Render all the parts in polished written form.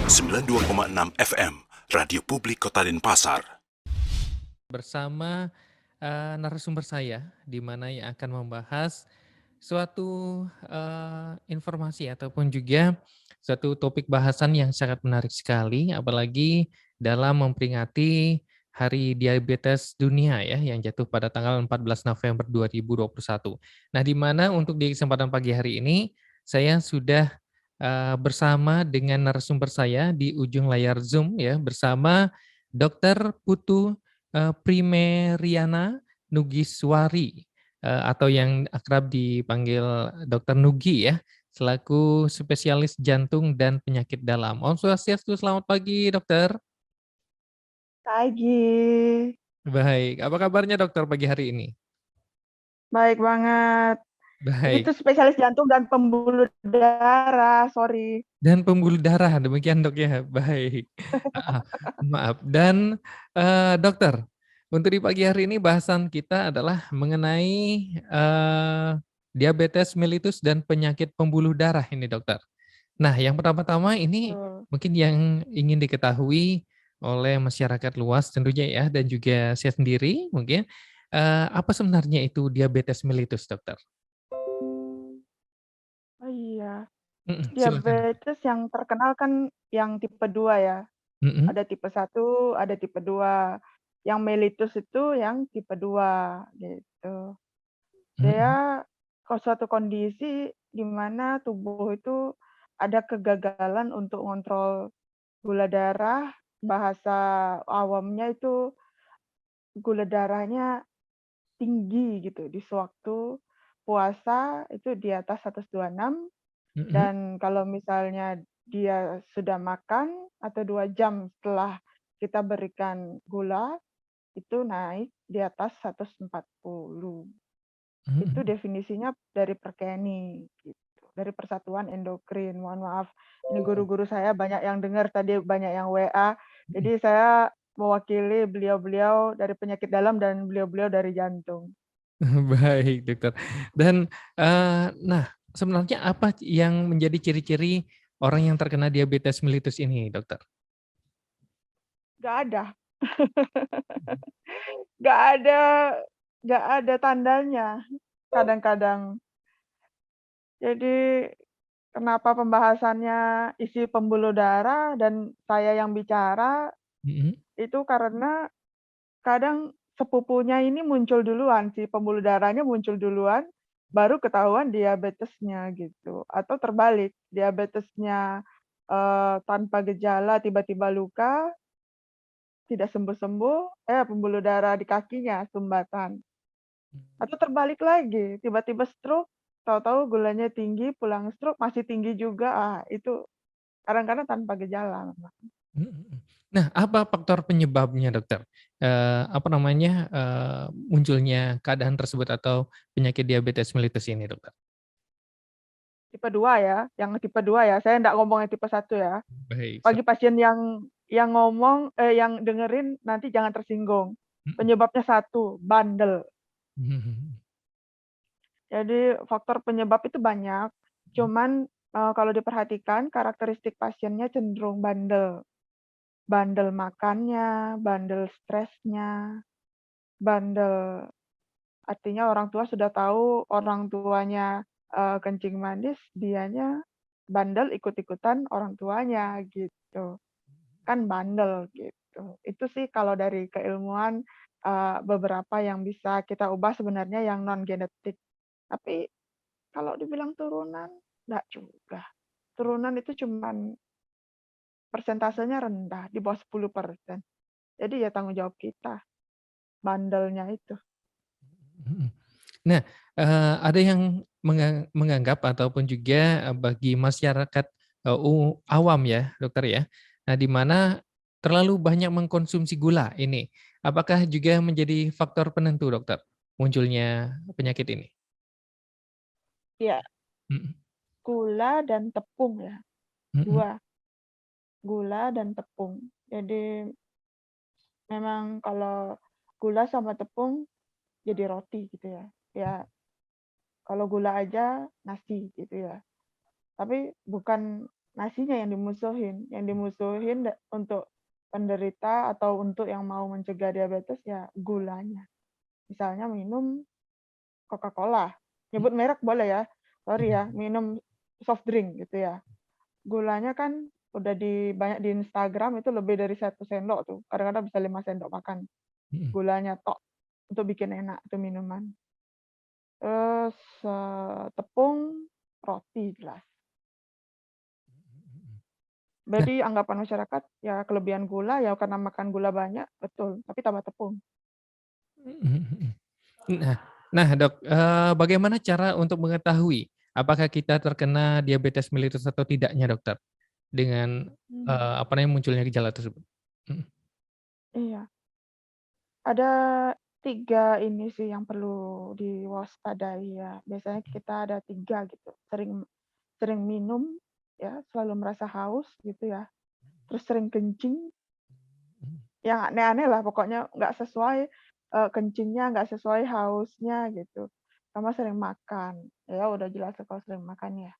92,6 FM, Radio Publik Kota Denpasar. Bersama narasumber saya, di mana yang akan membahas suatu informasi ataupun juga suatu topik bahasan yang sangat menarik sekali, apalagi dalam memperingati Hari Diabetes Dunia ya, yang jatuh pada tanggal 14 November 2021. Nah, di mana untuk di kesempatan pagi hari ini, saya sudah bersama dengan narasumber saya di ujung layar Zoom ya, bersama Dr. Putu Primeriana Nugiswari, atau yang akrab dipanggil Dokter Nugi ya, selaku spesialis jantung dan penyakit dalam. Om Swastiastu, selamat pagi dokter. Pagi. Baik, apa kabarnya dokter pagi hari ini? Baik banget. Ini Baik, tuh spesialis jantung dan pembuluh darah, sorry. dan pembuluh darah, demikian dok ya, baik. Ah, maaf, dan dokter, untuk di pagi hari ini bahasan kita adalah mengenai diabetes mellitus dan penyakit pembuluh darah ini dokter. Nah, yang pertama-tama ini Betul. mungkin yang ingin diketahui oleh masyarakat luas tentunya ya, dan juga saya sendiri mungkin, apa sebenarnya itu diabetes mellitus, dokter? Oh iya, Silakan dokter. diabetes yang terkenal kan yang tipe 2 ya. Mhm, Ada tipe 1, ada tipe 2. Yang mellitus itu yang tipe 2 gitu. mhm, Dia suatu kondisi di mana tubuh itu ada kegagalan untuk ngontrol gula darah, bahasa awamnya itu gula darahnya tinggi gitu di sewaktu puasa itu di atas 126 mhm, dan kalau misalnya dia sudah makan atau 2 jam setelah kita berikan gula, itu naik di atas 140. Itu mhm. definisinya dari Perkeni gitu, dari Persatuan Endokrin. Mohon maaf, ini Oh, guru-guru saya banyak yang dengar tadi banyak yang WA, mhm. jadi saya mewakili beliau-beliau dari penyakit dalam dan beliau-beliau dari jantung. Baik, dokter. Dan, nah, sebenarnya apa yang menjadi ciri-ciri orang yang terkena diabetes mellitus ini, dokter? Nggak ada. Nggak ada nggak ada tandanya kadang-kadang. Jadi kenapa pembahasannya isi pembuluh darah dan saya yang bicara, Mhm, itu karena kadang sepupunya ini muncul duluan, si pembuluh darahnya muncul duluan, baru ketahuan diabetesnya gitu. Atau terbalik, diabetesnya, tanpa gejala tiba-tiba luka, tidak sembuh-sembuh, pembuluh darah di kakinya sumbatan. Atau terbalik lagi, tiba-tiba stroke, tahu-tahu gulanya tinggi, pulang stroke masih tinggi juga, itu kadang-kadang tanpa gejala memang. mhm, mhm. Nah, apa faktor penyebabnya, dokter? Apa namanya, munculnya keadaan tersebut atau penyakit diabetes mellitus ini, dokter? Tipe 2 ya, yang tipe 2 ya, saya nggak ngomong yang tipe 1 ya. Baik, Bagi pasien yang ngomong yang dengerin nanti jangan tersinggung. mhm, Penyebabnya satu, bandel. mhm, Jadi faktor penyebab itu banyak, mhm, cuman, kalau diperhatikan karakteristik pasiennya cenderung bandel. Bandel makannya, bandel stresnya, bandel artinya orang tua sudah tahu orang tuanya, kencing manis, dianya bandel ikut-ikutan orang tuanya gitu. Kan bandel gitu. Itu sih kalau dari keilmuan, beberapa yang bisa kita ubah sebenarnya yang non genetik. Tapi kalau dibilang turunan, enggak juga. Turunan itu cuman persentasenya rendah, di bawah 10%. Jadi ya tanggung jawab kita, bandelnya itu. mhm. Nah, ada yang menganggap ataupun juga, bagi masyarakat, awam ya, dokter ya, nah di mana terlalu banyak mengkonsumsi gula ini, apakah juga menjadi faktor penentu, dokter, munculnya penyakit ini? Iya, Mhm, gula dan tepung ya, mhm, 2, gula dan tepung. Jadi memang kalau gula sama tepung jadi roti gitu ya. Ya kalau gula aja nasi gitu ya. Tapi bukan nasinya yang dimusuhin untuk penderita atau untuk yang mau mencegah diabetes ya gulanya. Misalnya minum Coca-Cola, nyebut merek boleh ya, sorry ya, minum soft drink gitu ya. Gulanya kan udah banyak di Instagram itu lebih dari 1 sendok tuh, kadang-kadang bisa 5 sendok makan. Gulanya tok untuk bikin enak tuh minuman. Terus tepung, roti jelas. Nah, Jadi anggapan masyarakat ya kelebihan gula ya karena makan gula banyak, betul, tapi tambah tepung. nah, nah Dok, bagaimana cara untuk mengetahui apakah kita terkena diabetes mellitus atau tidaknya, Dokter? Dengan, Hmm, apa namanya, munculnya gejala tersebut? Mhm, iya. Ada 3 ini sih yang perlu diwaspadai ya. Biasanya kita ada 3 gitu, sering sering minum ya, selalu merasa haus gitu ya, terus sering kencing, yang aneh-aneh lah pokoknya nggak sesuai, kencingnya nggak sesuai hausnya gitu, sama sering makan, ya udah jelas kalau sering makan ya,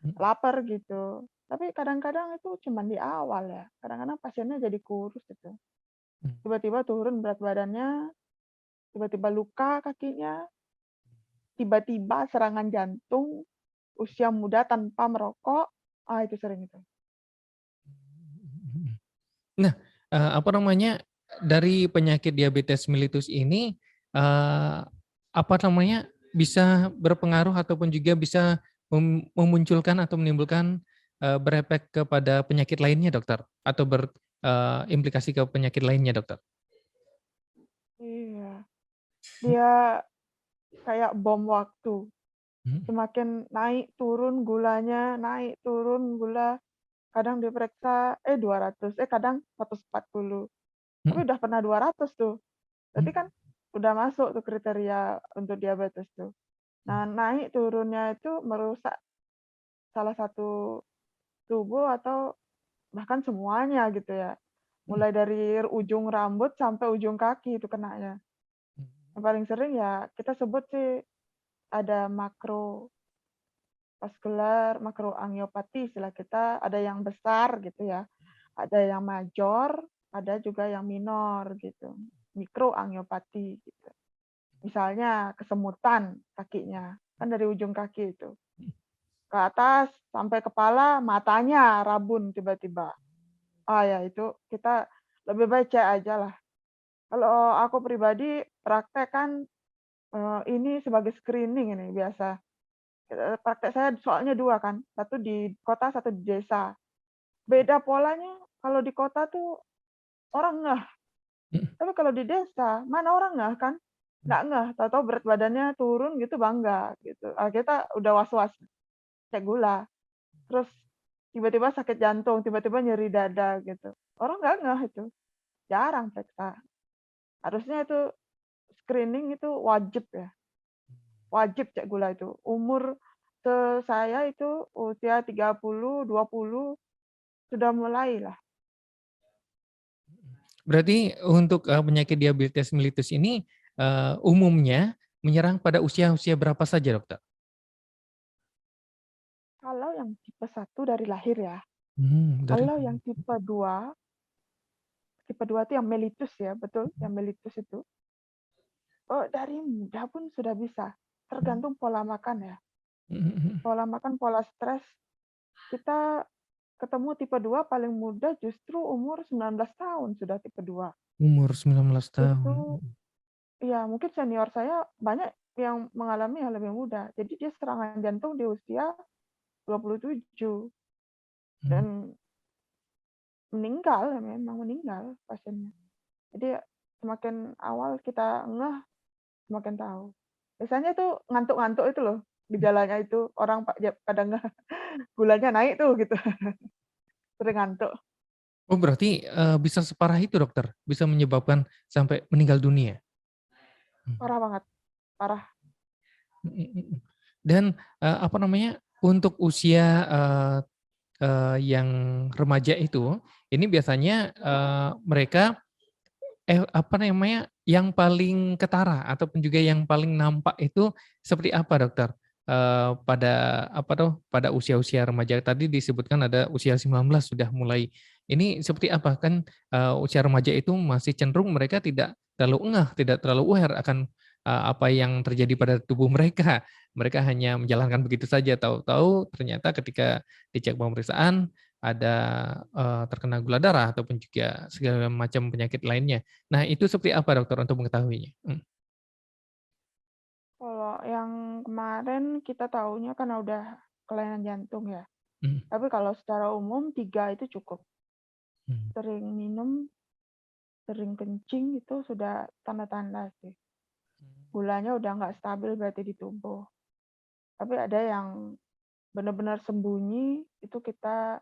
mhm, lapar gitu. Tapi kadang-kadang itu cuman di awal ya, kadang-kadang pasiennya jadi kurus gitu, mhm. tiba-tiba turun berat badannya, tiba-tiba luka kakinya, tiba-tiba serangan jantung, usia muda tanpa merokok, itu sering itu. Nah, apa namanya, dari penyakit diabetes mellitus ini, apa namanya, bisa berpengaruh ataupun juga bisa memunculkan atau menimbulkan, berefek kepada penyakit lainnya, Dokter? Atau implikasi ke penyakit lainnya, Dokter? Iya, dia kayak bom waktu. Mhm, Semakin naik turun gula, kadang diperiksa, 200, kadang 140, tapi mhm, udah pernah 200 tuh. Berarti kan mhm, udah masuk tuh kriteria untuk diabetes tuh. Nah, naik turunnya itu merusak salah satu tubuh atau bahkan semuanya gitu ya. mhm, Mulai dari ujung rambut sampai ujung kaki itu kenanya. Yang paling sering ya kita sebut sih ada makroangiopati istilah kita, ada yang besar gitu ya, ada yang major, ada juga yang minor gitu, mikroangiopati gitu. Misalnya kesemutan kakinya, kan dari ujung kaki itu, ke atas sampai kepala, matanya rabun tiba-tiba. Ya itu kita lebih baik cek aja lah. Kalau aku pribadi praktek kan, ini sebagai screening ini biasa. Praktek saya soalnya 2 kan, satu di kota, satu di desa. Beda polanya kalau di kota tuh orang ngeh, mhm, tapi kalau di desa mana orang ngeh kan? Nggak ngeh, tahu-tahu berat badannya turun gitu bangga gitu. Kita udah was-was, cek gula, terus tiba-tiba sakit jantung, tiba-tiba nyeri dada gitu. Orang nggak ngeh itu, jarang periksa. Harusnya itu screening itu wajib ya, wajib cek gula itu. Umur saya itu usia 30, 20 sudah mulailah. Berarti untuk, penyakit diabetes mellitus ini, umumnya menyerang pada usia-usia berapa saja, Dokter? Kalau yang tipe 1 dari lahir ya, Dari kalau yang tipe 2 itu yang mellitus ya, betul, yang mellitus itu, dari muda pun sudah bisa, tergantung pola makan ya. mhm, mhm. Pola makan, pola stres, kita ketemu tipe 2 paling muda justru umur 19 tahun sudah tipe 2. Umur 19 tahun. Itu ya mungkin senior saya banyak yang mengalami yang lebih muda. Jadi dia serangan jantung di usia 27 Mhm. dan meninggal, ya memang meninggal pasiennya. Jadi semakin awal kita ngeh, semakin tahu. Biasanya tuh ngantuk-ngantuk itu loh, gejalanya itu orang pada ngeh gulanya naik tuh gitu, sering ngantuk. Oh berarti, bisa separah itu Dokter? Bisa menyebabkan sampai meninggal dunia? Mmm, Parah banget, parah. mhm, mhm. Dan, apa namanya, untuk usia, yang remaja itu, ini biasanya, mereka, apa namanya, yang paling ketara ataupun juga yang paling nampak itu seperti apa Dokter? pada pada usia-usia remaja tadi disebutkan ada usia 19 sudah mulai. Ini seperti apa? Kan, usia remaja itu masih cenderung mereka tidak terlalu ngeh, tidak terlalu aware akan, apa yang terjadi pada tubuh mereka. Mereka hanya menjalankan begitu saja, tahu-tahu ternyata ketika dicek pemeriksaan ada, terkena gula darah ataupun juga segala macam penyakit lainnya. Nah, itu seperti apa dokter untuk mengetahuinya? Kalau yang kemarin kita tahunya karena udah kelainan jantung ya. Mhm, Tapi kalau secara umum 3 itu cukup. mhm, Sering minum, sering kencing itu sudah tanda-tanda sih. Gulanya udah nggak stabil berarti di tubuh. Tapi ada yang benar-benar sembunyi, itu kita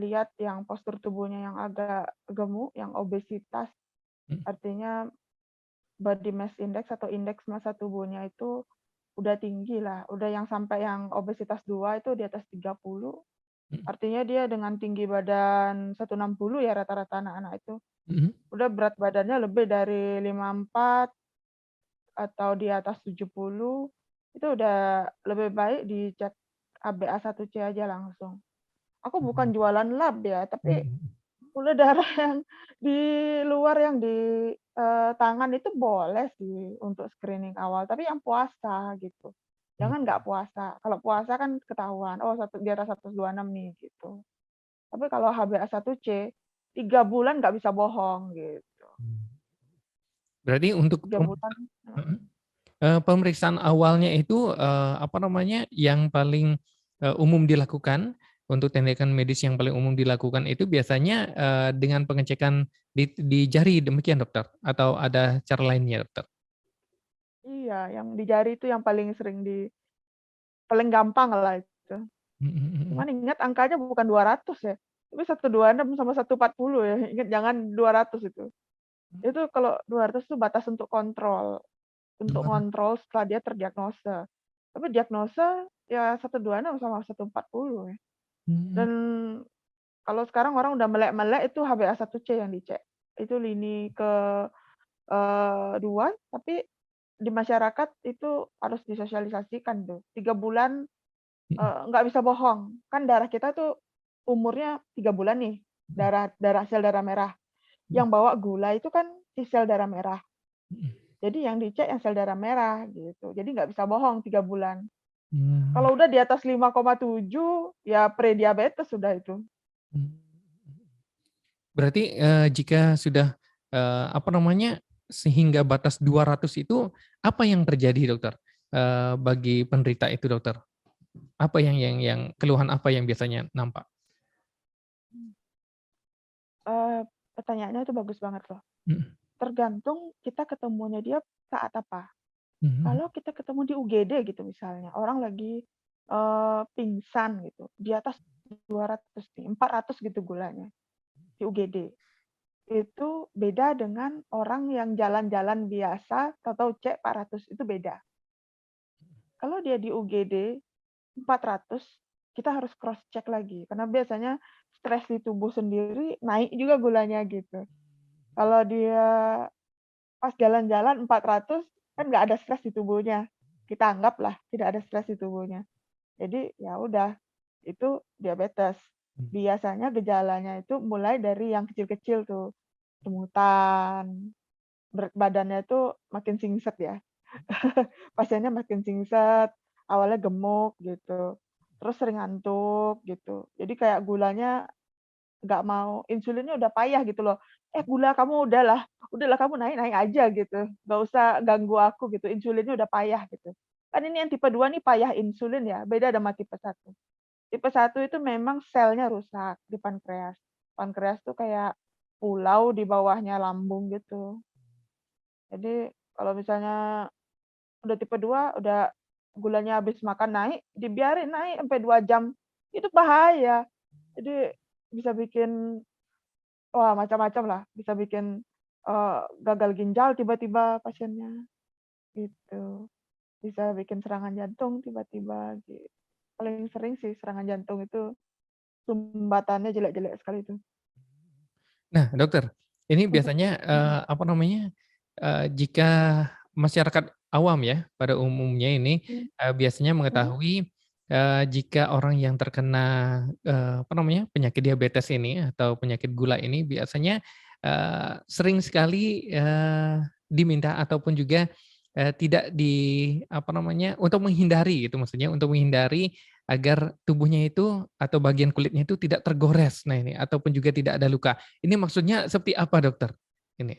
lihat yang postur tubuhnya yang agak gemuk, yang obesitas, mhm, artinya body mass index atau indeks massa tubuhnya itu udah tinggi lah, udah yang sampai yang obesitas 2 itu di atas 30, mhm, artinya dia dengan tinggi badan 160 ya rata-rata anak-anak itu, mhm, udah berat badannya lebih dari 54 atau di atas 70, itu udah lebih baik dicek HbA1c aja langsung. Aku bukan mhm, jualan lab ya, tapi mhm, gula darah yang di luar yang di, tangan itu boleh sih untuk screening awal, tapi yang puasa gitu. mhm, Jangan nggak puasa, kalau puasa kan ketahuan, oh di atas 126 nih gitu. Tapi kalau HbA1c, 3 bulan nggak bisa bohong gitu, mhm. Berarti untuk 3 bulan mhm, pemeriksaan awalnya itu, yang paling, umum dilakukan, untuk tindakan medis yang paling umum dilakukan itu biasanya, dengan pengecekan di jari demikian dokter? Atau ada cara lainnya dokter? iya, yang di jari itu yang paling gampang lah itu. Mhm, mhm, Cuman ingat angkanya bukan 200 ya, tapi 126 sama 140 ya, ingat jangan 200 itu. Itu kalau 200 tuh batas untuk mhm. ngontrol setelah dia terdiagnosa. Tapi diagnosa ya 126 sama 140 ya. Mmm, Dan kalau sekarang orang udah melek-melek itu HbA1c yang dicek. Itu lini ke 2, tapi di masyarakat itu harus disosialisasikan tuh. 3 bulan, mhm, nggak bisa bohong. Kan darah kita tuh umurnya 3 bulan nih, mhm, darah darah sel darah merah. mhm, Yang bawa gula itu kan si sel darah merah. mhm, Jadi yang dicek yang sel darah merah gitu. Jadi nggak bisa bohong 3 bulan. mmm, Kalau udah di atas 5,7 ya prediabetes sudah itu. mhm. Berarti, jika sudah, sehingga batas 200 itu, apa yang terjadi dokter, bagi penderita itu dokter? Apa keluhan apa yang biasanya nampak? Eee, Pertanyaannya itu bagus banget loh. Mhm, Tergantung kita ketemunya dia saat apa. mhm, Kalau kita ketemu di UGD gitu misalnya, orang lagi, pingsan gitu, di atas 200 nih, 400 gitu gulanya di UGD. Itu beda dengan orang yang jalan-jalan biasa, tahu-tahu cek 400, itu beda. Kalau dia di UGD 400, kita harus cross check lagi, karena biasanya stres di tubuh sendiri naik juga gulanya gitu. Kalau dia pas jalan-jalan 400, kan nggak ada stres di tubuhnya. Kita anggaplah tidak ada stres di tubuhnya. Jadi ya udah, itu diabetes. mhm, Biasanya gejalanya itu mulai dari yang kecil-kecil tuh, kemutan, berat badannya itu makin singset ya. Pasiennya makin singset, awalnya gemuk gitu, terus sering ngantuk gitu. Jadi kayak gulanya nggak mau, insulinnya udah payah gitu loh, gula kamu udahlah kamu naik-naik aja gitu, nggak usah ganggu aku," gitu, insulinnya udah payah gitu. Kan ini yang tipe 2 nih payah insulin ya, beda sama tipe 1. Tipe 1 itu memang selnya rusak di pankreas. Pankreas tuh kayak pulau di bawahnya lambung gitu. Jadi kalau misalnya udah tipe 2, udah gulanya habis makan naik, dibiarin naik sampai 2 jam, itu bahaya. Jadi bisa bikin wah, macam-macam lah, bisa bikin, gagal ginjal tiba-tiba pasiennya, gitu. Bisa bikin serangan jantung tiba-tiba, gitu. Paling sering sih serangan jantung itu sumbatannya jelek-jelek sekali itu. Nah, dokter, ini biasanya, jika masyarakat awam ya, pada umumnya ini, Mmm, biasanya mhm, mengetahui, jika orang yang terkena, apa namanya, penyakit diabetes ini atau penyakit gula ini biasanya, sering sekali, diminta ataupun juga, tidak apa namanya, untuk menghindari gitu maksudnya, untuk menghindari agar tubuhnya itu atau bagian kulitnya itu tidak tergores. Nah ini, ataupun juga tidak ada luka. Ini maksudnya seperti apa dokter? Ini,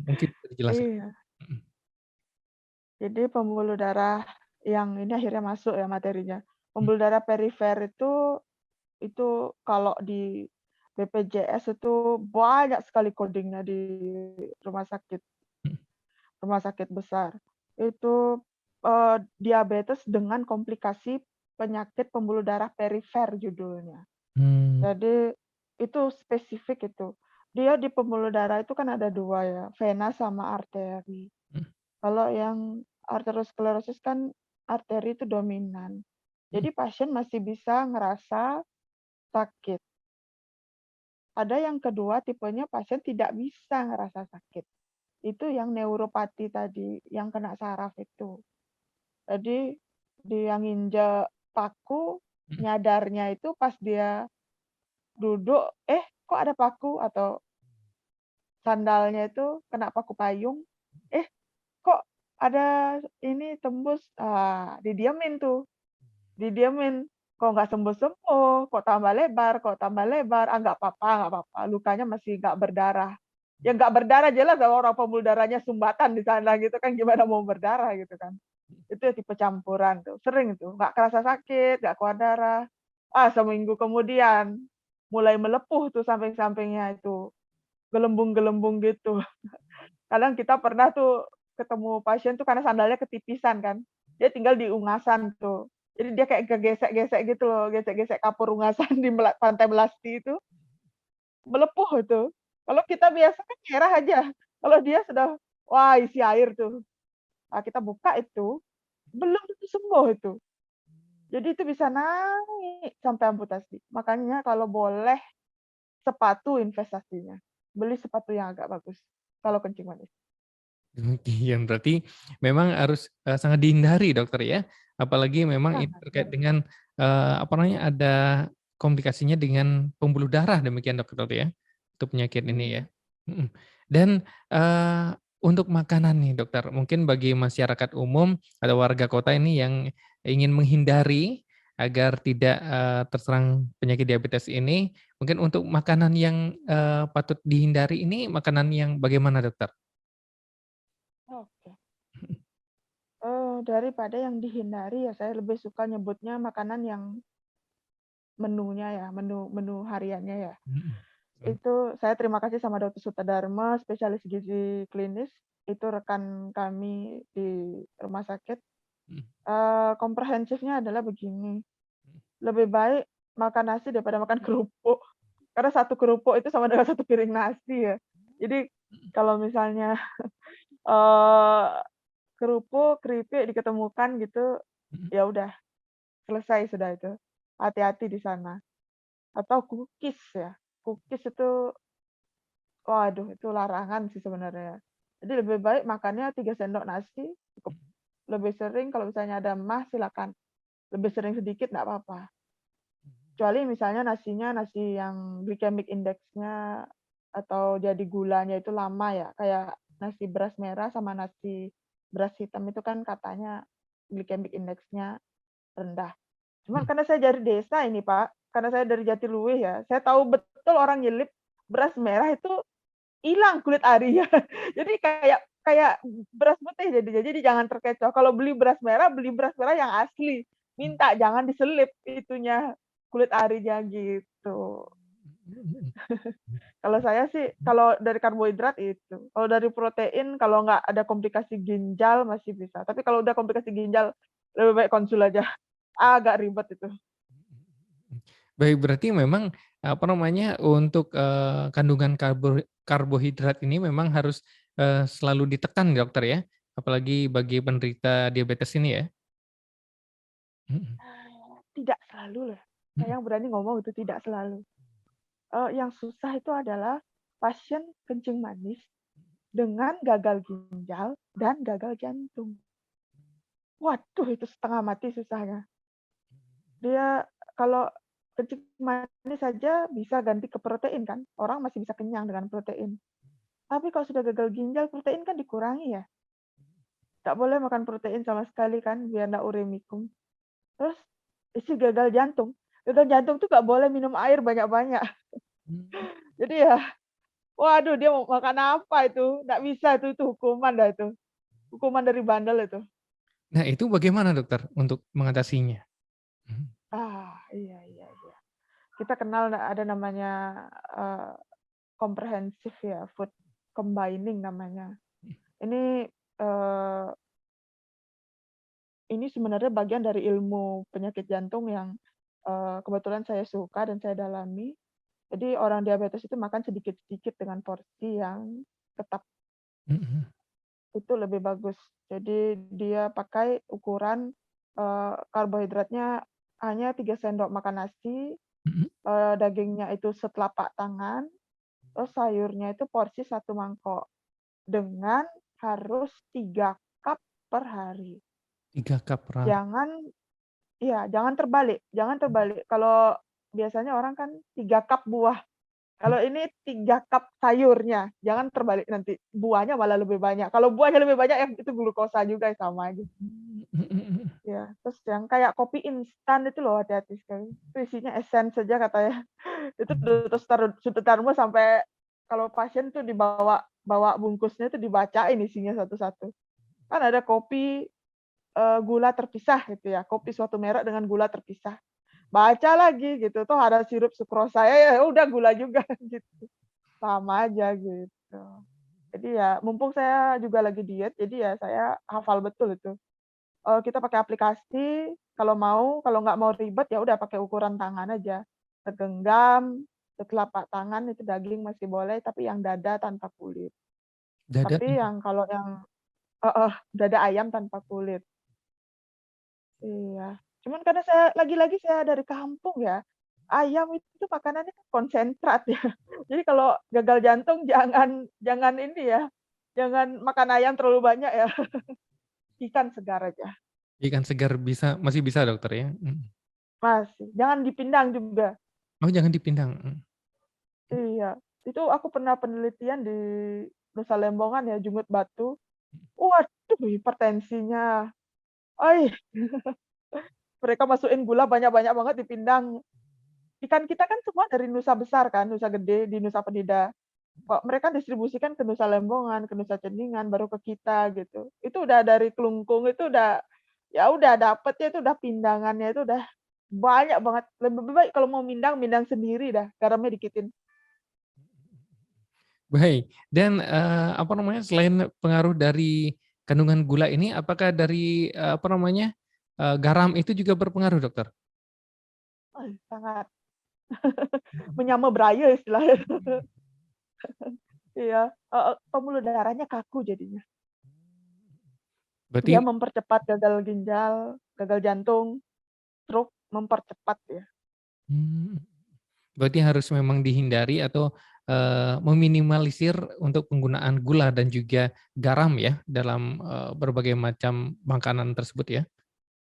mungkin bisa dijelaskan? iya. Mhm, Jadi pembuluh darah yang ini akhirnya masuk ya materinya. mhm, Pembuluh darah perifer itu kalau di BPJS itu banyak sekali codingnya di rumah sakit mhm. rumah sakit besar. Itu, diabetes dengan komplikasi penyakit pembuluh darah perifer judulnya. Mmm, Jadi itu spesifik itu. Dia di pembuluh darah itu kan ada 2 ya, vena sama arteri. mhm, Kalau yang arteriosklerosis kan arteri itu dominan. mhm, Jadi pasien masih bisa ngerasa sakit. Ada yang kedua tipenya pasien tidak bisa ngerasa sakit. Itu yang neuropati tadi, yang kena saraf itu. Jadi dia nginjek paku, mhm. nyadarnya itu pas dia duduk, "Eh, kok ada paku?" Atau sandalnya itu kena paku payung, "Eh, kok ada ini tembus?" Didiemin tuh. Didiemin, kok nggak sembuh-sembuh, kok tambah lebar, nggak apa-apa, lukanya masih nggak berdarah. Ya nggak berdarah jelas kalau orang pembuluh darahnya sumbatan di sana gitu kan, gimana mau berdarah gitu kan. Itu ya tipe campuran tuh, sering tuh, nggak kerasa sakit, nggak keluar darah. Seminggu kemudian mulai melepuh tuh samping-sampingnya itu, gelembung-gelembung gitu. Kadang kita pernah tuh ketemu pasien tuh karena sandalnya ketipisan kan, dia tinggal di ungasan tuh. Jadi dia kayak kegesek-gesek gitu loh, gesek-gesek kapur ungasan di Pantai Melasti itu, melepuh itu. Kalau kita biasa kan nyerah aja, kalau dia sudah, wah isi air tuh. Kita buka itu, belum tentu sembuh itu. Jadi itu bisa naik sampai amputasi. Makanya kalau boleh sepatu investasinya, beli sepatu yang agak bagus, kalau kencing manis. Demikian, berarti memang harus, sangat dihindari dokter ya? Apalagi memang ini Sangat, terkait iya. dengan, apa namanya, ada komplikasinya dengan pembuluh darah demikian dokter ya? Untuk penyakit ini ya? Mhm. Mhm. Dan, untuk makanan nih dokter, mungkin bagi masyarakat umum atau warga kota ini yang ingin menghindari agar tidak, terserang penyakit diabetes ini, mungkin untuk makanan yang, patut dihindari ini makanan yang bagaimana dokter? Oke. Daripada yang dihindari ya saya lebih suka nyebutnya makanan yang menunya ya, menu menu hariannya ya. Mhm. Mhm. Itu saya terima kasih sama Dokter Sutradharma, spesialis gizi klinis, itu rekan kami di rumah sakit. Mhm. Komprehensifnya adalah begini, lebih baik makan nasi daripada makan kerupuk, karena satu kerupuk itu sama dengan satu piring nasi ya. Jadi kalau misalnya, eee, kerupuk, keripik diketemukan gitu, Mhm. ya udah selesai sudah itu, hati-hati di sana. Atau cookies ya, cookies itu waduh itu larangan sih sebenarnya. Jadi lebih baik makannya 3 sendok nasi cukup, lebih sering kalau misalnya ada mah silakan, lebih sering sedikit nggak apa-apa. Kecuali misalnya nasinya nasi yang glycemic index-nya atau jadi gulanya itu lama ya, kayak nasi beras merah sama nasi beras hitam itu kan katanya glycemic index-nya rendah. Cuman Mhm. karena saya dari desa ini Pak, karena saya dari Jatiluwih ya, saya tahu betul orang nyelip beras merah itu hilang kulit arinya. Jadi kayak kayak beras putih jadinya, jadi jangan terkecoh. Kalau beli beras merah yang asli. Minta jangan diselip itunya, kulit arinya gitu. Mhm. Kalau saya sih, kalau dari karbohidrat itu. Kalau dari protein, kalau nggak ada komplikasi ginjal masih bisa, tapi kalau udah komplikasi ginjal, lebih baik konsul aja. Agak ribet itu. Baik, berarti memang, apa namanya, untuk, kandungan karbohidrat ini memang harus, selalu ditekan ya, dokter ya? Apalagi bagi penderita diabetes ini ya? Mhm. Tidak selalu loh, Mhm. saya yang berani ngomong itu tidak selalu. Yang susah itu adalah pasien kencing manis dengan gagal ginjal dan gagal jantung. Waduh itu setengah mati susahnya. Dia kalau kencing manis saja bisa ganti ke protein kan, orang masih bisa kenyang dengan protein. Tapi kalau sudah gagal ginjal, protein kan dikurangi ya. Nggak boleh makan protein sama sekali kan, biar nggak uremikum. Terus isi gagal jantung. Gagal jantung tuh nggak boleh minum air banyak-banyak. Mmm. Jadi ya, waduh dia mau makan apa itu? Nggak bisa itu hukuman dah itu. Hukuman dari bandel itu. Nah itu bagaimana dokter untuk mengatasinya? Mhm. Iya iya iya. Kita kenal ada namanya, eee, comprehensive ya, food combining namanya. Ini, eee, ini sebenarnya bagian dari ilmu penyakit jantung yang, kebetulan saya suka dan saya dalami. Jadi orang diabetes itu makan sedikit-sedikit dengan porsi yang tetap, Mhm. itu lebih bagus. Jadi dia pakai ukuran, karbohidratnya hanya 3 sendok makan nasi, Mhm. dagingnya itu setelapak tangan, terus sayurnya itu porsi 1 mangkok, dengan harus 3 cup per hari. 3 cup per hari. Jangan iya, jangan terbalik jangan terbalik. Kalau biasanya orang kan 3 cup buah, Mhm. kalau ini 3 cup sayurnya, jangan terbalik nanti, buahnya malah lebih banyak. Kalau buahnya lebih banyak ya itu glukosa juga sama aja. Mhm mhm. Ya, terus yang kayak kopi instan itu loh hati-hati sekali, itu isinya esen saja katanya. Itu Mhm. terus sudut termos sampai kalau pasien tuh dibawa bawa bungkusnya tuh dibacain isinya satu-satu. Kan ada kopi, gula terpisah gitu ya, kopi suatu merek dengan gula terpisah. Baca lagi gitu, toh ada sirup sukrosa, ya udah gula juga gitu, sama aja gitu. Jadi ya mumpung saya juga lagi diet, jadi ya saya hafal betul itu. Kita pakai aplikasi, kalau mau, kalau nggak mau ribet ya udah pakai ukuran tangan aja. Segenggam, setelapak tangan itu daging masih boleh, tapi yang dada tanpa kulit. Dada Tapi yang kalau yang heeh, dada ayam tanpa kulit. Iya. Cuman karena lagi-lagi saya dari kampung ya, ayam itu makanannya kan konsentrat ya. Jadi kalau gagal jantung jangan jangan ini ya, jangan makan ayam terlalu banyak ya, ikan segar aja. ikan segar masih bisa dokter ya? Mhm. Masih, jangan dipindang juga. Oh jangan dipindang? Mhm. Iya, itu aku pernah penelitian di Nusa Lembongan ya, Jumut Batu. Waduh hipertensinya, ai mereka masukin gula banyak-banyak banget dipindang. Ikan kita kan semua dari Nusa Besar kan, Nusa Gede, di Nusa Penida. Kok mereka distribusikan ke Nusa Lembongan, ke Nusa Ceningan, baru ke kita gitu. Itu udah dari kelungkung itu udah, ya udah dapetnya itu udah pindangannya itu udah banyak banget. Lebih baik kalau mau mindang, mindang sendiri dah, garamnya dikitin. Baik, dan, apa namanya, selain pengaruh dari kandungan gula ini, apakah dari, apa namanya, garam itu juga berpengaruh, dokter? Sangat menyama beraya istilahnya. Iya, heeh, pembuluh darahnya kaku jadinya. Dia Berarti mempercepat gagal ginjal, gagal jantung, stroke, mempercepat ya. mmm, berarti harus memang dihindari atau, meminimalisir untuk penggunaan gula dan juga garam ya, dalam, berbagai macam makanan tersebut ya?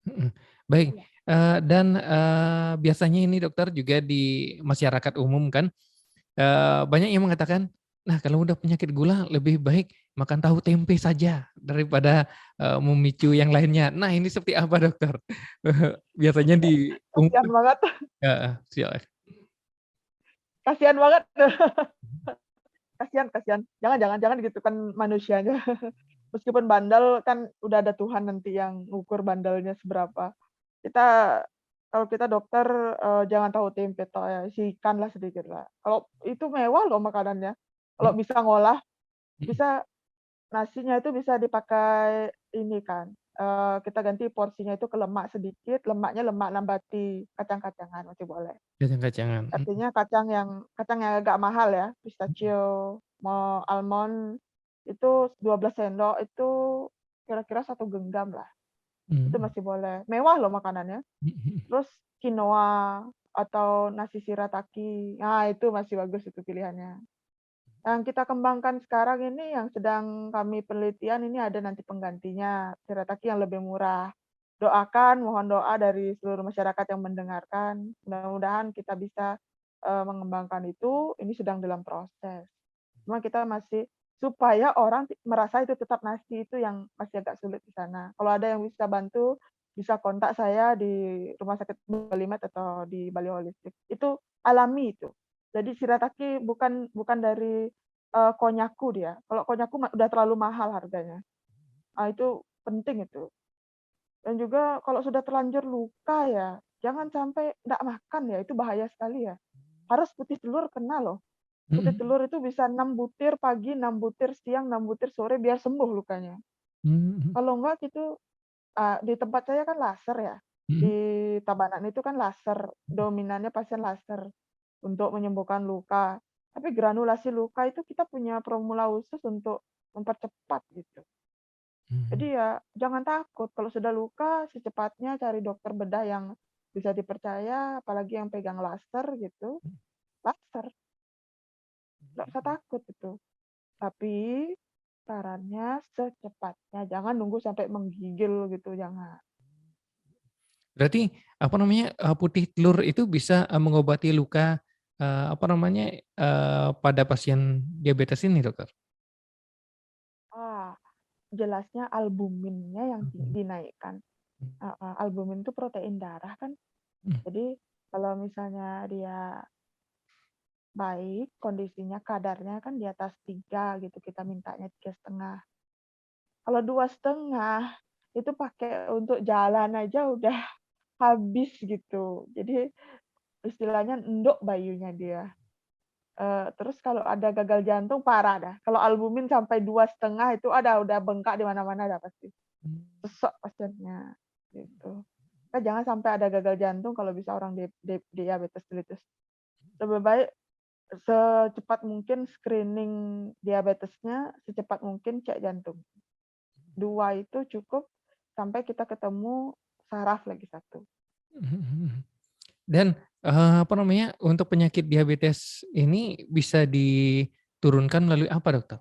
Mhm. Baik, Iya. dan, biasanya ini dokter juga di masyarakat umum kan, banyak yang mengatakan, "Nah kalau udah penyakit gula lebih baik makan tahu tempe saja daripada, memicu yang lainnya." Nah ini seperti apa dokter? Biasanya di Kasihan banget heeh, silakan. kasihan banget. Kasihan kasihan. Jangan jangan jangan digitukan manusianya. Meskipun bandel kan udah ada Tuhan nanti yang ngukur bandelnya seberapa. Kita kalau kita dokter, jangan tahu tempe toh ya, sisihkanlah sedikit lah. Kalau itu mewah loh makanannya. Kalau Mhm bisa ngolah, mhm. bisa nasinya itu bisa dipakai ini kan, kita ganti porsinya itu ke lemak sedikit, lemaknya lemak nabati, kacang-kacangan masih boleh. Kacang-kacangan, mhm Artinya kacang yang agak mahal ya, pistachio, mau almond, itu 12 sendok itu kira-kira 1 genggam lah, itu mhm masih boleh. Mewah loh makanannya. mhm mhm. Terus quinoa atau nasi shirataki, nah itu masih bagus itu pilihannya. Yang kita kembangkan sekarang ini yang sedang kami penelitian ini ada nanti penggantinya, shirataki yang lebih murah. doakan, mohon doa dari seluruh masyarakat yang mendengarkan. Mudah-mudahan kita bisa mengembangkan itu. Ini sedang dalam proses. Cuma kita masih supaya orang merasa itu tetap nasi itu yang masih agak sulit di sana. Kalau ada yang bisa bantu, bisa kontak saya di Rumah Sakit Bali Med atau di Bali Holistik. Itu alami itu. Jadi shirataki bukan dari konyaku dia. Kalau konyaku udah terlalu mahal harganya. Itu penting itu. Dan juga kalau sudah terlanjur luka ya, jangan sampai nggak makan ya, itu bahaya sekali ya. Harus putih telur kena loh. Putih Mhm. telur itu bisa 6 butir pagi, 6 butir siang, 6 butir sore biar sembuh lukanya. Mhm. Kalau enggak itu di tempat saya kan laser ya. Mhm. Di Tabanan itu kan laser, dominannya pasien laser untuk menyembuhkan luka. Tapi granulasi luka itu kita punya formula khusus untuk mempercepat gitu. Mhm. Jadi ya jangan takut kalau sudah luka secepatnya cari dokter bedah yang bisa dipercaya, apalagi yang pegang laser gitu. Laser, nggak usah takut itu. Tapi sarannya secepatnya, jangan nunggu sampai menggigil gitu, jangan. Berarti, apa namanya, putih telur itu bisa, mengobati luka, apa namanya, pada pasien diabetes ini, Dokter? Ah, jelasnya albuminnya yang Mhm. dinaikkan. Heeh, albumin itu protein darah kan. Mhm. Jadi kalau misalnya dia baik, kondisinya kadarnya kan di atas 3 gitu, kita mintanya 3,5. Kalau 2,5 itu pakai untuk jalan aja udah habis gitu. Jadi istilahnya endok bayunya dia. Terus kalau ada gagal jantung parah dah. Kalau albumin sampai 2,5 itu ada udah bengkak di mana-mana dah pasti. Mmm. Sesek pasiennya, gitu. Kan jangan sampai ada gagal jantung kalau bisa orang diabetes mellitus. Lebih baik secepat mungkin screening diabetesnya, secepat mungkin cek jantung. 2 itu cukup sampai kita ketemu saraf lagi satu. Mhm, mhm. Dan, apa namanya, untuk penyakit diabetes ini bisa diturunkan melalui apa, Dokter?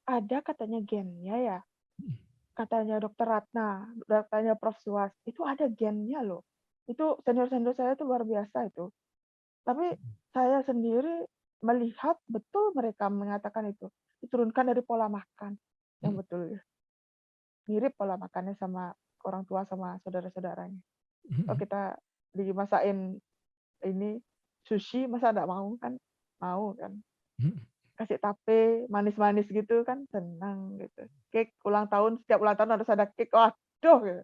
Ada katanya gennya ya, Mhm. katanya Dokter Ratna, katanya Prof. Suwas, itu ada gennya loh. Itu senior-senior saya itu luar biasa itu. Tapi saya sendiri melihat betul mereka mengatakan itu, diturunkan dari pola makan, yang Mhm. betul ya. Mirip pola makannya sama orang tua sama saudara-saudaranya. Kalau Mhm. kita dimasakin ini sushi masa nggak mau kan? Mau kan. Mhm. Kasih tape manis-manis gitu kan senang gitu. Cake ulang tahun, setiap ulang tahun harus ada cake, waduh gitu.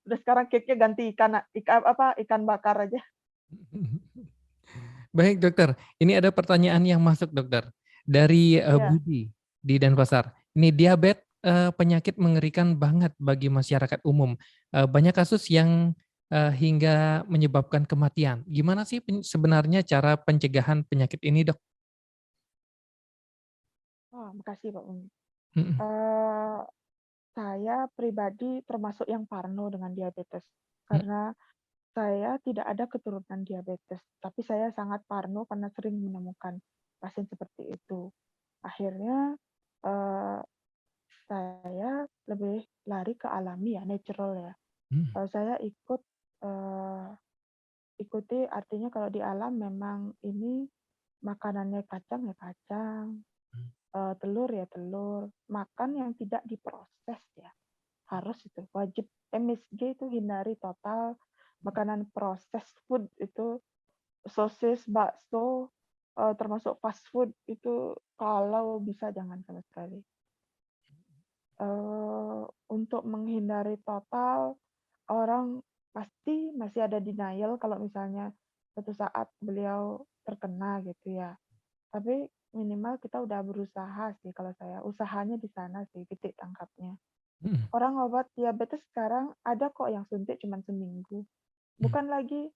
Udah sekarang cake-nya ganti ikan bakar aja. Baik, Dokter. Ini ada pertanyaan yang masuk, Dokter, dari, Iya. Budi di Denpasar. Ini diabetes, penyakit mengerikan banget bagi masyarakat umum. Banyak kasus yang, hingga menyebabkan kematian. Gimana sih sebenarnya cara pencegahan penyakit ini, Dok? Oh, makasih Pak Umi. Mhm. Eee, saya pribadi termasuk yang parno dengan diabetes, Mhm. karena saya tidak ada keturunan diabetes, tapi saya sangat parno karena sering menemukan pasien seperti itu. Akhirnya, eee, saya lebih lari ke alami ya, natural ya. Mhm. Saya eee, ikuti artinya kalau di alam memang ini makanannya kacang ya kacang, telur ya telur, makan yang tidak diproses ya, harus itu wajib. MSG itu hindari total, makanan proses food itu sosis, bakso, termasuk fast food itu kalau bisa jangan sama sekali. Untuk menghindari total, orang pasti masih ada denial kalau misalnya suatu saat beliau terkena gitu ya. Tapi minimal kita udah berusaha sih kalau saya, usahanya di sana sih titik tangkapnya. Mhm. Orang obat diabetes sekarang ada kok yang suntik cuma seminggu. Mhm. Bukan lagi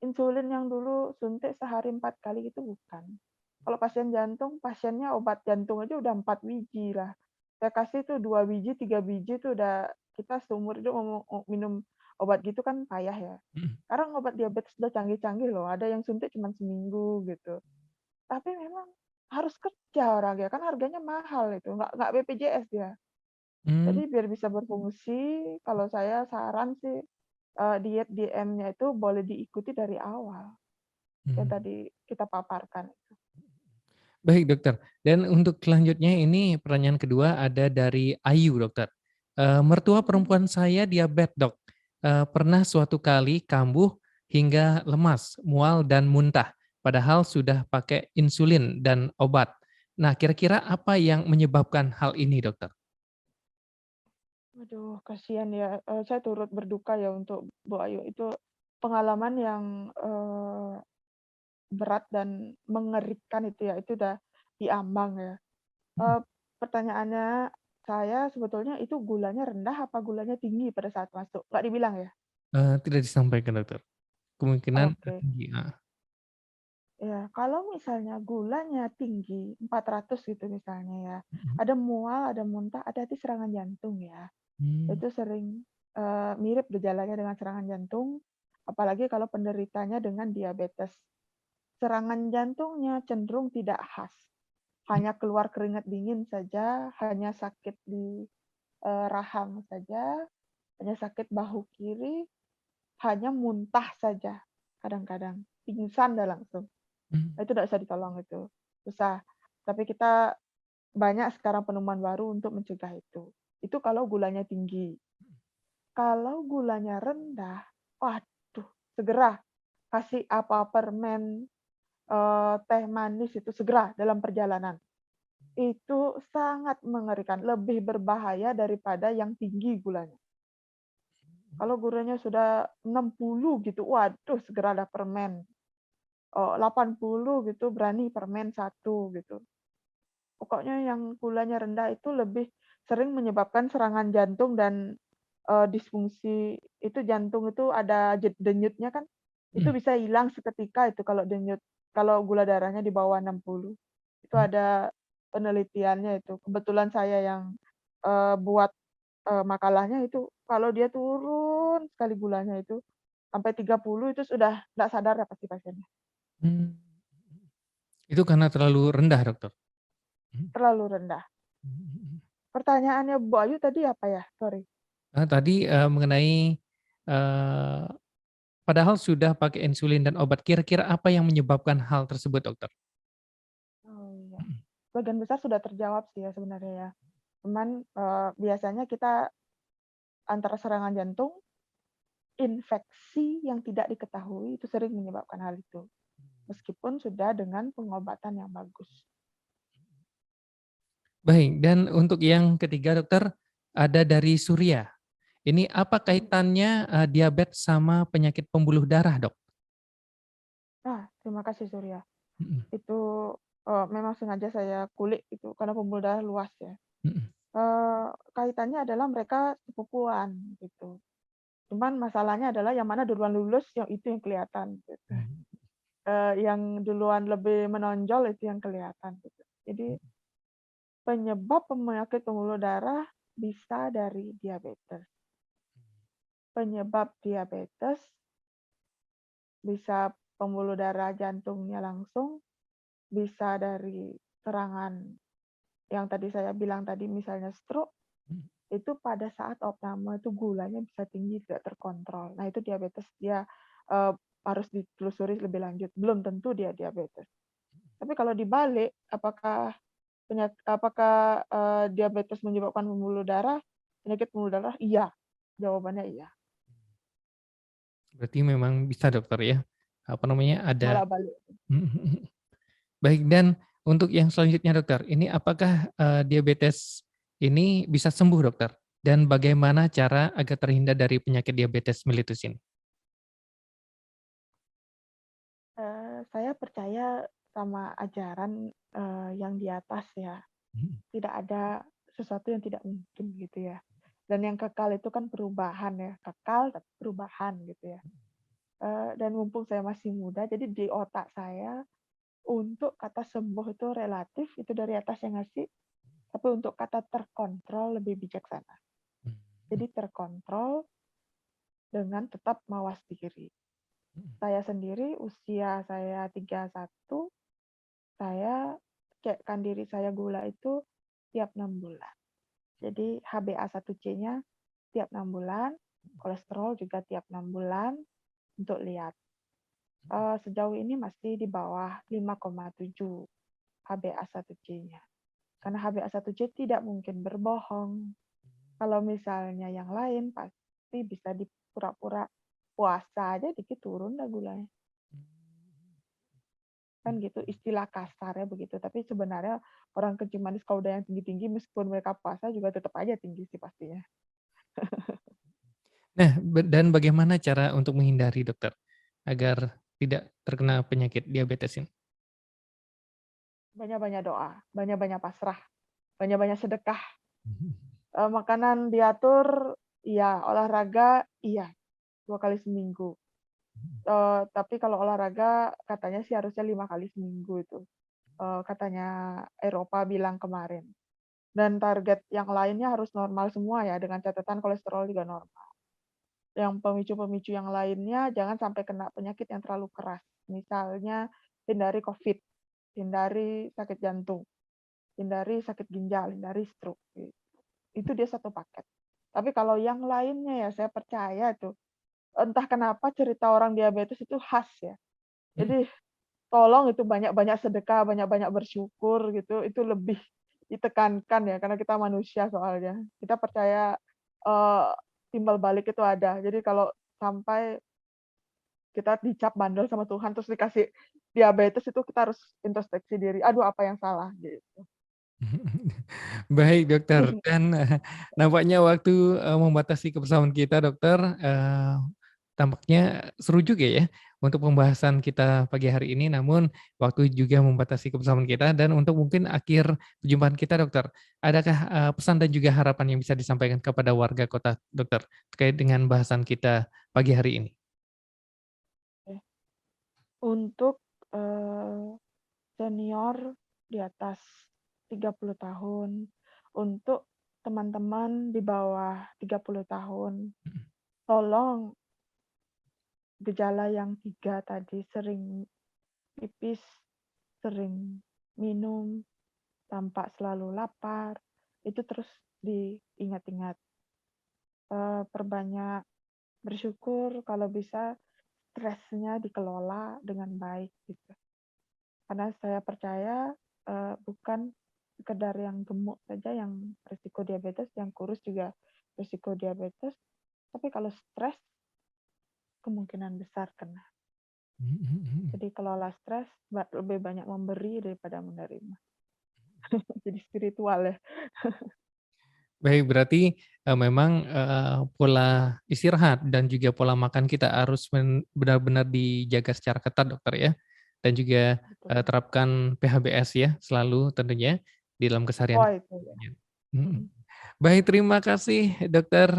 insulin yang dulu suntik sehari 4 kali itu bukan. Kalau pasien jantung, pasiennya obat jantung aja udah 4 biji lah. Saya kasih tuh 2 biji, 3 biji tuh udah kita seumur hidup minum obat gitu kan payah ya. Mhm. Sekarang obat diabetes udah canggih-canggih loh, ada yang suntik cuma seminggu gitu. Tapi memang harus kerja orang ya, kan harganya mahal itu, nggak BPJS dia. Mmm, Jadi biar bisa berfungsi, kalau saya saran sih, diet DM-nya itu boleh diikuti dari awal, yang mhm. tadi kita paparkan. Baik dokter, dan untuk selanjutnya ini pertanyaan kedua ada dari Ayu dokter. Mertua Mhm. perempuan saya diabetes Dok, pernah suatu kali kambuh hingga lemas, mual dan muntah, padahal sudah pakai insulin dan obat. Nah kira-kira apa yang menyebabkan hal ini dokter? Aduh, kasihan ya, saya turut berduka ya untuk Bu Ayu. Itu pengalaman yang, berat dan mengerikan itu udah diambang ya. Mhm. Eee, Pertanyaannya saya sebetulnya itu gulanya rendah apa gulanya tinggi pada saat masuk? Nggak dibilang ya? Tidak disampaikan dokter, kemungkinan, Oke. tinggi, heeh. Ya, kalau misalnya gulanya tinggi, 400 gitu misalnya ya, Mhm. ada mual, ada muntah, hati-hati serangan jantung ya. Mmm, Itu sering, mirip gejalanya dengan serangan jantung, apalagi kalau penderitanya dengan diabetes. Serangan jantungnya cenderung tidak khas, mhm, hanya keluar keringat dingin saja, hanya sakit di, rahang saja, hanya sakit bahu kiri, hanya muntah saja kadang-kadang, pingsan dah langsung. mmm, Itu nggak bisa ditolong itu, susah. Tapi kita banyak sekarang penemuan baru untuk mencegah itu. Itu kalau gulanya tinggi. Kalau gulanya rendah, waduh, segera kasih apa, permen, teh manis itu segera dalam perjalanan. Itu sangat mengerikan, lebih berbahaya daripada yang tinggi gulanya. Kalau gulanya sudah 60 gitu, waduh segera ada permen. 80 gitu berani permen satu gitu. Pokoknya yang gulanya rendah itu lebih sering menyebabkan serangan jantung dan, disfungsi itu jantung itu ada denyutnya kan, itu mhm, bisa hilang seketika itu kalau denyut, kalau gula darahnya di bawah 60. Itu mmm, ada penelitiannya itu. Kebetulan saya yang, buat, makalahnya itu kalau dia turun sekali gulanya itu sampai 30 itu sudah nggak sadar ya pasti pasiennya, mmm. Itu karena terlalu rendah dokter? Mhm, terlalu rendah. mhm, mhm. Pertanyaannya Bu Ayu tadi apa ya? Sorry. Tadi, mengenai, eee, padahal sudah pakai insulin dan obat, kira-kira apa yang menyebabkan hal tersebut, dokter? Oh, iya. Mhm, Sebagian besar sudah terjawab sih ya sebenarnya ya. Cuman, biasanya kita antara serangan jantung, infeksi yang tidak diketahui itu sering menyebabkan hal itu, meskipun sudah dengan pengobatan yang bagus. baik, dan untuk yang ketiga, dokter, ada dari Surya. Ini apa Mhm. kaitannya, diabetes sama penyakit pembuluh darah, Dok? Terima kasih Surya. Mhm, Itu, memang sengaja saya kulik itu karena pembuluh darah luas ya. mhm, Kaitannya adalah mereka sepupuan gitu. Cuman masalahnya adalah yang mana duluan lulus, yang itu yang kelihatan gitu. mhm, Yang duluan lebih menonjol itu yang kelihatan gitu. Jadi penyebab penyakit pembuluh darah bisa dari diabetes. Penyebab diabetes bisa pembuluh darah jantungnya langsung, bisa dari serangan yang tadi saya bilang tadi misalnya stroke, mhm. itu pada saat opname itu gulanya bisa tinggi tidak terkontrol. Nah itu diabetes dia, eee, harus ditelusuri lebih lanjut, belum tentu dia diabetes. Tapi kalau dibalik, diabetes menyebabkan pembuluh darah, penyakit pembuluh darah? Iya, jawabannya iya, Berarti memang bisa, dokter, ya? Apa namanya, ada bolak-balik. mhm, mhm. Baik, dan untuk yang selanjutnya, dokter, ini apakah, diabetes ini bisa sembuh, dokter? Dan bagaimana cara agar terhindar dari penyakit diabetes mellitus ini? Saya percaya sama ajaran, yang di atas ya, Mhm, tidak ada sesuatu yang tidak mungkin gitu ya. Dan yang kekal itu kan perubahan ya, kekal tapi perubahan gitu ya. Dan mumpung saya masih muda, jadi di otak saya untuk kata sembuh itu relatif, itu dari atas yang ngasih, tapi untuk kata terkontrol lebih bijaksana. mhm, Jadi terkontrol dengan tetap mawas diri. mhm. Saya sendiri usia saya 31, saya cekkan diri saya gula itu tiap 6 bulan. Jadi HbA1c-nya tiap 6 bulan, kolesterol juga tiap 6 bulan untuk lihat. Sejauh ini masih di bawah 5,7 HbA1c-nya. Karena HbA1c tidak mungkin berbohong. Kalau misalnya yang lain pasti bisa dipura-pura puasa aja dikit turun dah gulanya. Kan gitu, istilah kasarnya begitu. Tapi sebenarnya orang kencing manis kalau udah yang tinggi-tinggi meskipun mereka puasa juga tetap aja tinggi sih pastinya. Nah, dan bagaimana cara untuk menghindari dokter agar tidak terkena penyakit diabetes ini? Banyak-banyak doa, banyak-banyak pasrah, banyak-banyak sedekah. Makanan diatur, iya. Olahraga, iya. 2 kali seminggu. Tapi kalau olahraga katanya sih harusnya 5 kali seminggu itu. Katanya Eropa bilang kemarin. Dan target yang lainnya harus normal semua ya, dengan catatan kolesterol juga normal. Yang pemicu-pemicu yang lainnya jangan sampai kena penyakit yang terlalu keras. Misalnya hindari COVID, hindari sakit jantung, hindari sakit ginjal, hindari stroke, gitu. Itu dia satu paket. Tapi kalau yang lainnya ya saya percaya tuh, entah kenapa cerita orang diabetes itu khas ya. Jadi tolong itu banyak-banyak sedekah, banyak-banyak bersyukur gitu, itu lebih ditekankan ya, karena kita manusia soalnya. Kita percaya, timbal balik itu ada. Jadi kalau sampai kita dicap bandel sama Tuhan, terus dikasih diabetes, itu kita harus introspeksi diri, "Aduh apa yang salah?" Gitu. Baik dokter, dan nampaknya waktu membatasi kebersamaan kita dokter, tampaknya seru juga ya untuk pembahasan kita pagi hari ini, namun waktu juga membatasi kebersamaan kita, dan untuk mungkin akhir perjumpaan kita dokter, adakah pesan dan juga harapan yang bisa disampaikan kepada warga kota dokter terkait dengan bahasan kita pagi hari ini? Untuk, senior di atas 30 tahun, untuk teman-teman di bawah 30 tahun, tolong gejala yang 3 tadi, sering pipis, sering minum, tampak selalu lapar, itu terus diingat-ingat. Perbanyak bersyukur, kalau bisa stresnya dikelola dengan baik gitu. Karena saya percaya, bukan sekedar yang gemuk saja yang risiko diabetes, yang kurus juga risiko diabetes, tapi kalau stres kemungkinan besar kena. Jadi kelola stres, lebih banyak memberi daripada menerima. Jadi spiritual ya. Baik, berarti, memang, pola istirahat dan juga pola makan kita harus benar-benar dijaga secara ketat dokter ya, dan juga, Betul. terapkan PHBS ya selalu tentunya di dalam keseharian. Oh itu ya. Mhm. Mhm. Baik, terima kasih Dokter,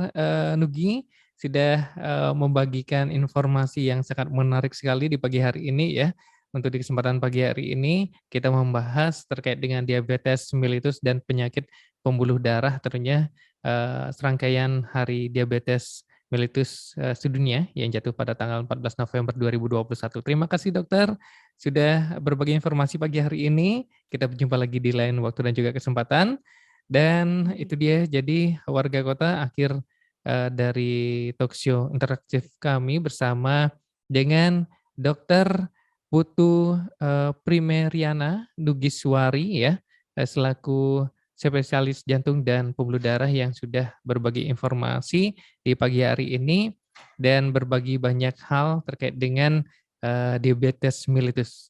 Nugi sudah, membagikan informasi yang sangat menarik sekali di pagi hari ini ya. Untuk di kesempatan pagi hari ini kita membahas terkait dengan diabetes mellitus dan penyakit pembuluh darah tentunya, serangkaian Hari Diabetes Mellitus, Sedunia yang jatuh pada tanggal 14 November 2021. Terima kasih dokter sudah berbagi informasi pagi hari ini. Kita berjumpa lagi di lain waktu dan juga kesempatan. Dan itu dia, jadi warga kota akhir dari talkshow interaktif kami bersama dengan Dokter Putu Primeriana Nugiswari ya, selaku spesialis jantung dan pembuluh darah yang sudah berbagi informasi di pagi hari ini dan berbagi banyak hal terkait dengan diabetes mellitus.